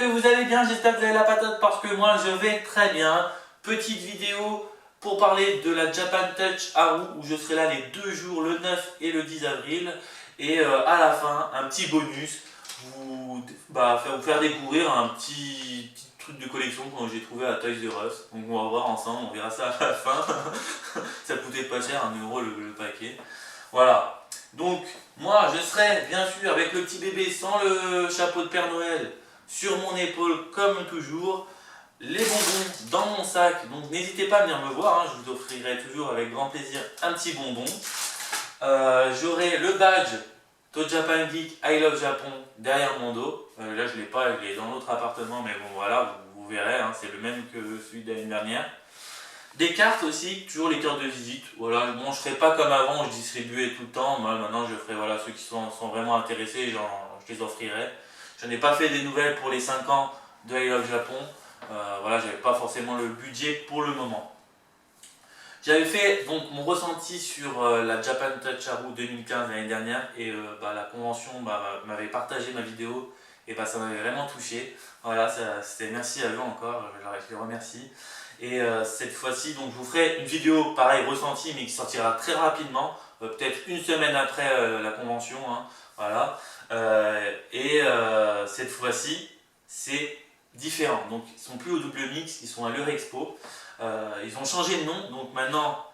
que vous allez bien, j'espère que vous avez la patate parce que moi je vais très bien. Petite vidéo pour parler de la Japan Touch Haru où je serai là les 2 jours, le 9 et le 10 avril. Et à la fin, un petit bonus, vous faire découvrir un petit truc de collection que j'ai trouvé à Toys R Us. Donc on va voir ensemble, on verra ça à la fin. Ça coûtait pas cher, 1 € le paquet. Voilà. Donc, moi, je serai bien sûr avec le petit bébé sans le chapeau de Père Noël sur mon épaule comme toujours. Les bonbons dans mon sac. Donc, n'hésitez pas à venir me voir. Hein, je vous offrirai toujours avec grand plaisir un petit bonbon. J'aurai le badge To Japan Geek I Love Japon derrière mon dos. Là, je ne l'ai pas, il est dans l'autre appartement. Mais bon, voilà, vous verrez. Hein, c'est le même que celui de l'année dernière. Des cartes aussi, toujours les cartes de visite. Voilà, bon, je ne ferai pas comme avant, je distribuais tout le temps. Moi, maintenant, je ferai voilà, ceux qui sont vraiment intéressés, je les offrirai. Je n'ai pas fait des nouvelles pour les 5 ans de I Love Japon. Voilà, j'avais pas forcément le budget pour le moment. J'avais fait donc mon ressenti sur la Japan Touch Haru 2015 l'année dernière et la convention m'avait partagé ma vidéo et ça m'avait vraiment touché. Voilà, c'était merci à eux encore, je les remercie. Et cette fois-ci, donc je vous ferai une vidéo pareil ressenti mais qui sortira très rapidement, peut-être une semaine après la convention. Hein, voilà. Cette fois-ci, c'est différent. Donc ils sont plus au double mix, ils sont à l'Eurexpo. Ils ont changé de nom, donc maintenant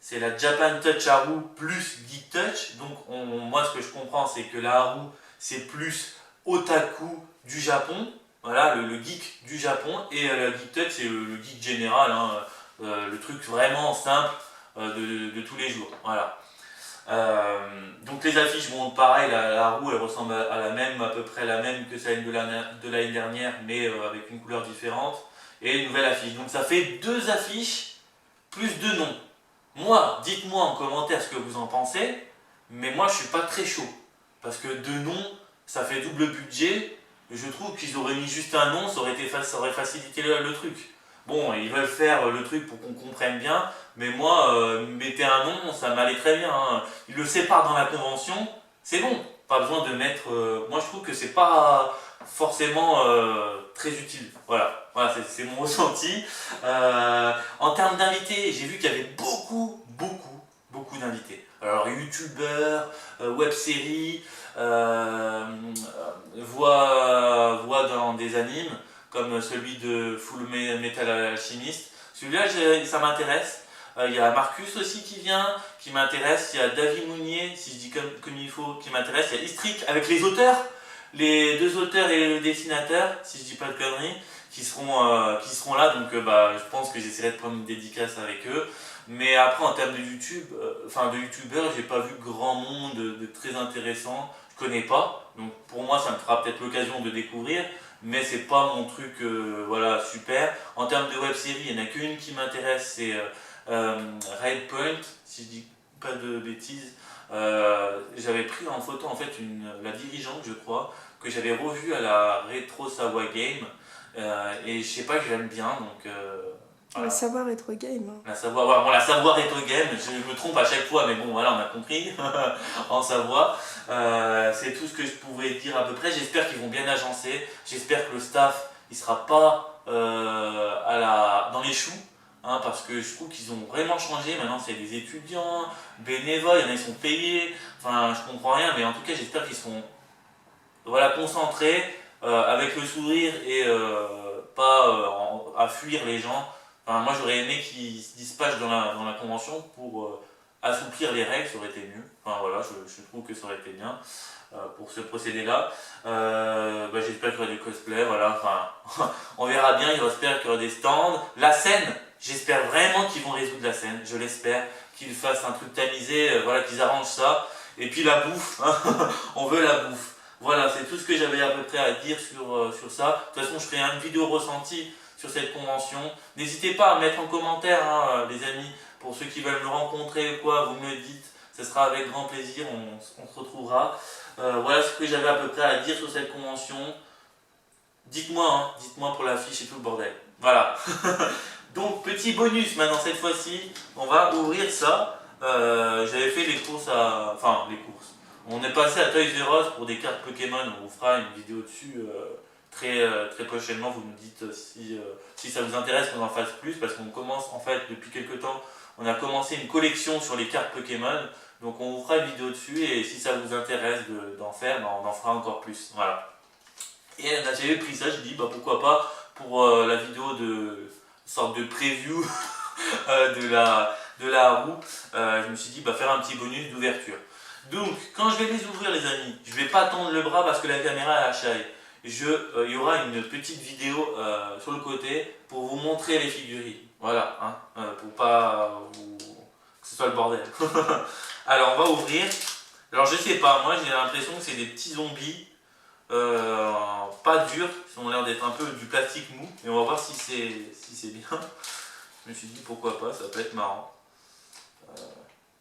c'est la Japan Touch Haru plus Geek Touch. Donc moi ce que je comprends c'est que la Haru c'est plus otaku du Japon. Voilà, le geek du Japon, et la Geek Touch c'est le geek général, hein, le truc vraiment simple de tous les jours. Voilà. Donc les affiches vont pareil, la roue elle ressemble à la même, à peu près la même que celle de l'année dernière, mais avec une couleur différente, et une nouvelle affiche. Donc ça fait 2 affiches plus 2 noms. Moi, dites-moi en commentaire ce que vous en pensez, mais moi je suis pas très chaud, parce que 2 noms, ça fait double budget. Je trouve qu'ils auraient mis juste un nom, ça aurait facilité le truc. Bon, ils veulent faire le truc pour qu'on comprenne bien, mais moi, mettez un nom, ça m'allait très bien. Hein. Ils le séparent dans la convention, c'est bon. Pas besoin de mettre... moi, je trouve que c'est pas forcément très utile. Voilà, c'est mon ressenti. En termes d'invités, j'ai vu qu'il y avait beaucoup d'invités. Alors, youtubeurs, web-séries, voix dans des animes, comme celui de Full Metal Alchemist. Celui-là, ça m'intéresse. Il y a Marcus aussi qui vient, qui m'intéresse. Il y a David Mounier, si je dis comme il faut, qui m'intéresse. Il y a Istrik avec les auteurs, les 2 auteurs et le dessinateur, si je dis pas de conneries, qui seront là. Donc je pense que j'essaierai de prendre une dédicace avec eux. Mais après, en termes de YouTube, de youtubeurs, j'ai pas vu grand monde de très intéressant. Je connais pas, donc pour moi ça me fera peut-être l'occasion de découvrir, mais c'est pas mon truc voilà, super. En termes de web série, il n'y en a qu'une qui m'intéresse, c'est Red Point, si je dis pas de bêtises. J'avais pris en photo en fait la dirigeante, je crois, que j'avais revue à la Retro Sawa Game, et je sais pas, je l'aime bien, donc voilà. La Savoie Retro Game. Hein. La Savoie Retro Game, je me trompe à chaque fois, mais bon voilà, on a compris, en Savoie. C'est tout ce que je pouvais dire à peu près. J'espère qu'ils vont bien agencer, j'espère que le staff il sera pas dans les choux, hein, parce que je trouve qu'ils ont vraiment changé. Maintenant c'est des étudiants, bénévoles, il y en a ils sont payés, enfin je comprends rien, mais en tout cas j'espère qu'ils seront concentrés, avec le sourire et pas à fuir les gens. Enfin, moi j'aurais aimé qu'ils se dispatchent dans la convention pour assouplir les règles, ça aurait été mieux. Enfin voilà, je trouve que ça aurait été bien pour ce procédé-là. J'espère qu'il y aura du cosplay, voilà, enfin, on verra bien, j'espère qu'il y aura des stands. La scène, j'espère vraiment qu'ils vont résoudre la scène, je l'espère, qu'ils fassent un truc tamisé, voilà, qu'ils arrangent ça. Et puis la bouffe, on veut la bouffe. Voilà, c'est tout ce que j'avais à peu près à dire sur ça. De toute façon, je ferai une vidéo ressentie sur cette convention. N'hésitez pas à mettre en commentaire, hein, les amis, pour ceux qui veulent me rencontrer ou quoi, vous me le dites, ce sera avec grand plaisir, on se retrouvera. Voilà ce que j'avais à peu près à dire sur cette convention. Dites-moi, hein, dites-moi pour l'affiche et tout le bordel. Voilà. Donc, petit bonus maintenant, cette fois-ci, on va ouvrir ça. J'avais fait les courses les courses. On est passé à Toys R Us pour des cartes Pokémon, on vous fera une vidéo dessus très prochainement, vous me dites si ça vous intéresse qu'on en fasse plus, parce qu'on commence en fait depuis quelques temps, on a commencé une collection sur les cartes Pokémon, donc on vous fera une vidéo dessus et si ça vous intéresse d'en faire, ben, on en fera encore plus. Voilà. Et j'avais pris ça, j'ai dit bah, pourquoi pas pour la vidéo de sorte de preview de la roue, je me suis dit bah, faire un petit bonus d'ouverture. Donc quand je vais les ouvrir les amis, je vais pas tendre le bras parce que la caméra est à chaille. Il y aura une petite vidéo sur le côté pour vous montrer les figurines. Voilà, hein, pour pas que ce soit le bordel. Alors on va ouvrir. Alors je sais pas, moi j'ai l'impression que c'est des petits zombies, pas durs, ils ont l'air d'être un peu du plastique mou, mais on va voir si c'est bien. Je me suis dit pourquoi pas, ça peut être marrant.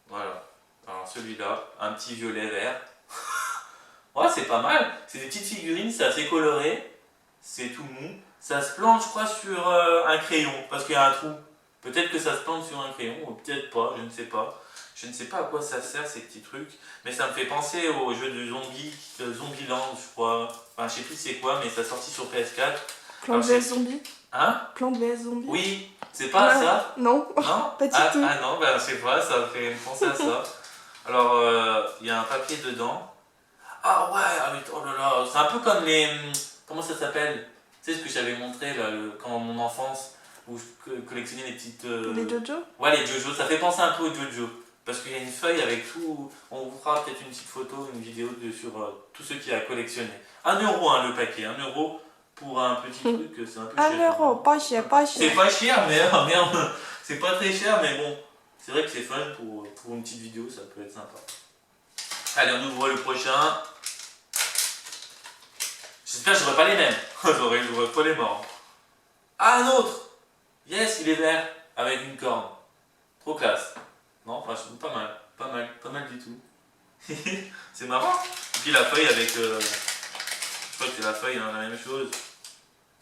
Voilà, alors celui-là, un petit violet vert. Ouais, c'est pas mal, c'est des petites figurines, c'est assez coloré, c'est tout mou. Ça se plante, je crois, sur un crayon, parce qu'il y a un trou. Peut-être que ça se plante sur un crayon, ou peut-être pas, je ne sais pas. Je ne sais pas à quoi ça sert ces petits trucs, mais ça me fait penser au jeu de Zombieland, je crois. Enfin, je sais plus c'est quoi, mais ça sorti sur PS4. Plante vs Zombie. Hein? Plante vs Zombie. Oui, c'est pas ça? Non, non pas du tout. Ah non, ben je sais pas, ça me fait penser à ça. Alors, il y a un papier dedans. Ah ouais, ah, oh là là, c'est un peu comme les... Comment ça s'appelle? Tu sais ce que j'avais montré là, quand mon enfance, où je collectionnais les petites... Les Jojo? Ouais, les Jojo, ça fait penser un peu aux Jojo. Parce qu'il y a une feuille avec tout... On vous fera peut-être une petite photo, une vidéo sur tous ceux qui a collectionné. 1 euro hein, le paquet, 1 euro pour un petit truc, c'est un peu cher. 1 euro, pas cher, pas cher. C'est pas cher, mais merde, c'est pas très cher, mais bon, c'est vrai que c'est fun pour une petite vidéo, ça peut être sympa. Allez, on ouvre le prochain. J'espère que j'aurai pas les mêmes. J'aurai pas les morts. Ah, un autre! Yes, il est vert, avec une corne. Trop classe. Non, franchement, pas mal du tout. C'est marrant. Et puis la feuille avec... je crois que c'est la feuille, hein, la même chose.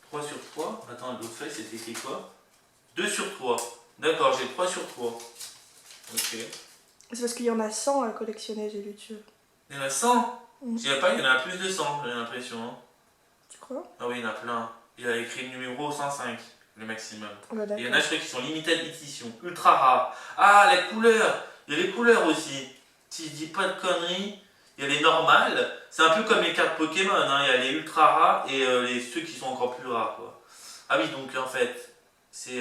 3 sur 3. Attends, l'autre feuille, c'était écrit quoi? 2 sur 3. D'accord, j'ai 3 sur 3. Ok. C'est parce qu'il y en a 100 à collectionner, j'ai lu dessus. Il y en a 100? Je sais pas, il y en a plus de 100, j'ai l'impression. Hein. Tu crois? Ah oui, il y en a plein. Il a écrit le numéro 105, le maximum. Oh bah, et il y en a, je crois, qui sont limited edition, ultra rares. Ah, les couleurs! Il y a les couleurs aussi. Si je dis pas de conneries, il y a les normales. C'est un peu comme les cartes Pokémon, hein. Il y a les ultra rares et ceux qui sont encore plus rares, quoi. Ah oui, donc en fait, c'est...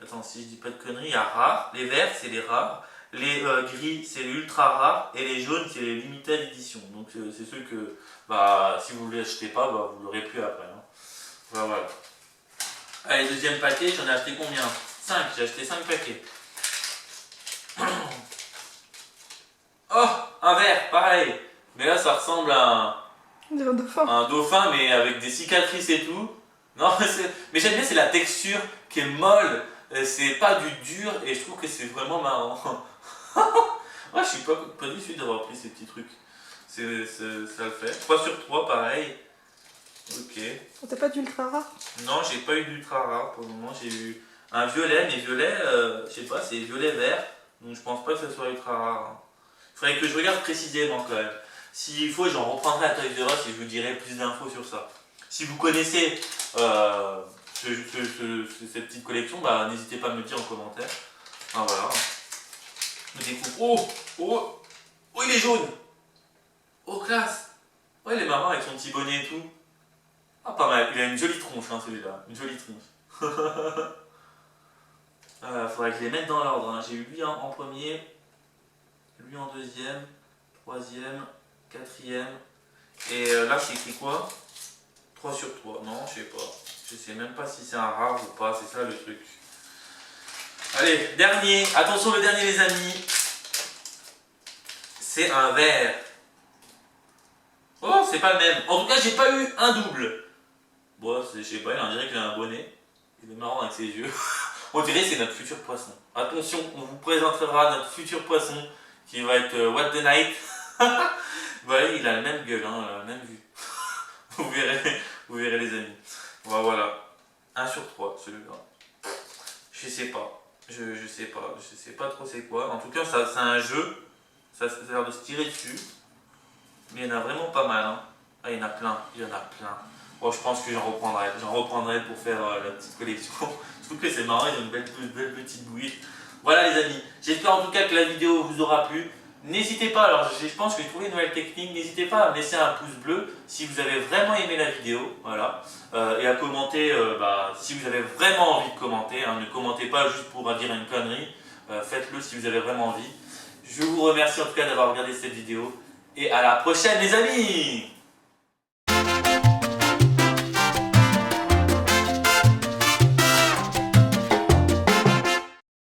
Attends, si je dis pas de conneries, il y a rares. Les verts, c'est les rares. Les gris, c'est les ultra rares. Et les jaunes, c'est les limited edition. Donc c'est ceux que, bah, si vous ne les achetez pas, bah, vous l'aurez plus après. Hein. Voilà. Allez, deuxième paquet, j'en ai acheté combien? 5, j'ai acheté 5 paquets. Oh, un vert, pareil. Mais là, ça ressemble à un dauphin, mais avec des cicatrices et tout. Non, mais j'aime bien, c'est la texture qui est molle. C'est pas du dur et je trouve que c'est vraiment marrant. Ouais, je suis pas déçu d'avoir pris ces petits trucs. Ça le fait. 3 sur 3, pareil. Ok. T'as pas d'ultra rare? Non, j'ai pas eu d'ultra rare pour le moment. J'ai eu un violet, mais violet, je sais pas, c'est violet vert. Donc je pense pas que ce soit ultra rare. Il faudrait que je regarde précisément quand même. S'il faut, j'en reprendrai à Toys R Us et je vous dirai plus d'infos sur ça. Si vous connaissez cette petite collection, bah, n'hésitez pas à me le dire en commentaire. Ah voilà. Je découvre. Oh, il est jaune. Oh, classe. Ouais, il est marrant avec son petit bonnet et tout. Ah, pas mal. Il a une jolie tronche, hein, celui-là. Une jolie tronche. Faudrait que je les mette dans l'ordre. Hein. J'ai eu lui en premier, lui en deuxième, troisième, quatrième. Et là, c'est écrit quoi? 3 sur 3. Non, je sais pas. Je sais même pas si c'est un rare ou pas. C'est ça le truc. Allez, dernier. Attention, le dernier, les amis. C'est un vert. Oh, c'est pas le même. En tout cas, j'ai pas eu un double. Bon, je sais pas, on dirait qu'il a un bonnet. Il est marrant avec ses yeux. On dirait que c'est notre futur poisson. Attention, on vous présentera notre futur poisson qui va être What the Night. Voilà, il a la même gueule, hein, la même vue. Vous verrez les amis. Voilà. 1 sur 3, celui-là. Je sais pas. Je sais pas trop c'est quoi. En tout cas, c'est un jeu. Ça a l'air de se tirer dessus. Mais il y en a vraiment pas mal. Hein. Ah, il y en a plein. Bon, je pense que j'en reprendrai pour faire la petite collection. Je trouve que c'est marrant, ils ont une belle petite bouille. Voilà les amis, j'espère en tout cas que la vidéo vous aura plu. N'hésitez pas, alors je pense que j'ai trouvé une nouvelle technique, n'hésitez pas à me laisser un pouce bleu si vous avez vraiment aimé la vidéo, voilà, et à commenter si vous avez vraiment envie de commenter, hein, ne commentez pas juste pour dire une connerie, faites-le si vous avez vraiment envie. Je vous remercie en tout cas d'avoir regardé cette vidéo, et à la prochaine les amis!